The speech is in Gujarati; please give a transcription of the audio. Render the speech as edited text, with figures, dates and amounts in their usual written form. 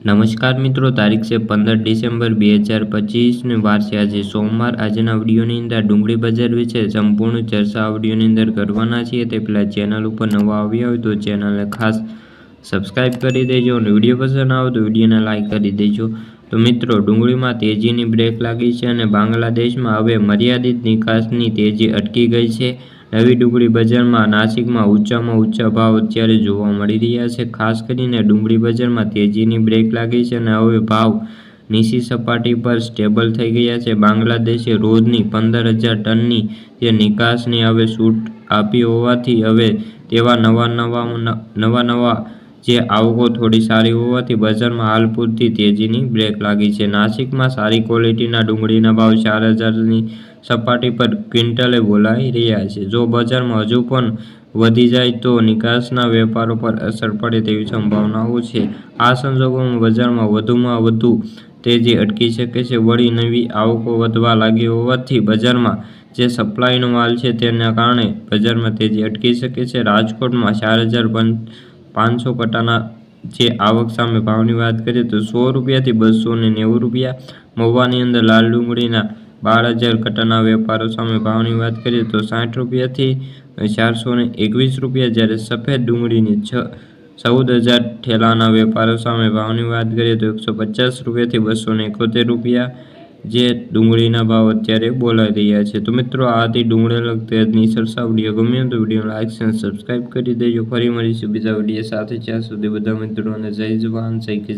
નમસ્કાર મિત્રો, તારીખ છે 15 ડિસેમ્બર 2025 ને વાર છે આજે સોમવાર। આજના વિડીયોની અંદર ડુંગળી બજાર વિશે સંપૂર્ણ ચર્ચા આ વિડીયોની અંદર કરવાના છીએ। તે પહેલાં ચેનલ ઉપર નવા આવ્યા હોય તો ચેનલને ખાસ સબસ્ક્રાઈબ કરી દેજો અને વિડીયો પસંદ આવે તો વિડીયોને લાઇક કરી દેજો। તો મિત્રો, ડુંગળીમાં તેજીની બ્રેક લાગી છે અને બાંગ્લાદેશમાં હવે મર્યાદિત નિકાસની તેજી અટકી ગઈ છે। નવી ડુંગળી બજારમાં નાસિકમાં ઊંચામાં ઊંચા ભાવ અત્યારે જોવા મળી રહ્યા છે। ખાસ કરીને ડુંગળી બજારમાં તેજીની બ્રેક લાગી છે અને હવે ભાવ નીચી સપાટી પર સ્ટેબલ થઈ ગયા છે। બાંગ્લાદેશે રોજની 15,000 ટનની જે નિકાસની હવે છૂટ આપી હોવાથી હવે તેવા નવા જે આવકો થોડી સારી હોવાથી બજારમાં હાલ પૂરતી તેજીની બ્રેક લાગી છે। નાસિકમાં સારી ક્વોલિટીના ડુંગળીના ભાવ 4,000ની સપાટી પર ક્વિન્ટલે બોલાઈ રહ્યા છે। જો બજારમાં હજુ પણ વધી જાય તો નિકાસના વેપારો પર અસર પડે તેવી સંભાવનાઓ છે। આ સંજોગોમાં બજારમાં વધુમાં વધુ તેજી અટકી શકે છે। વળી નવી આવકો વધવા લાગી હોવાથી બજારમાં જે સપ્લાયનો માલ છે તેના કારણે બજારમાં તેજી અટકી શકે છે। રાજકોટમાં 4,500 કટ્ટાના જે આવક સામે ભાવની વાત કરીએ તો ₹100 થી ₹290। મહુવાની અંદર લાલ ડુંગળીના 12,000 કટ્ટાના વેપારો સામે ભાવની વાત કરીએ તો ₹60 થી ₹421। જ્યારે સફેદ ડુંગળીની 14,000 ઠેલાના વેપારો સામે ભાવની વાત કરીએ તો ₹150 થી ₹271 જે ડુંગળીના ભાવ અત્યારે બોલાઈ રહ્યા છે। તો મિત્રો, આ હતી ડુંગળી લગતી આજની ચર્ચા। વિડીયો ગમ્યો તો વિડીયો લાઇક અને સબસ્ક્રાઈબ કરી દેજો। ફરી મળીશું બીજા વિડીયો સાથે, ત્યાં સુધી બધા મિત્રોને જય જવાન જય કિસાન।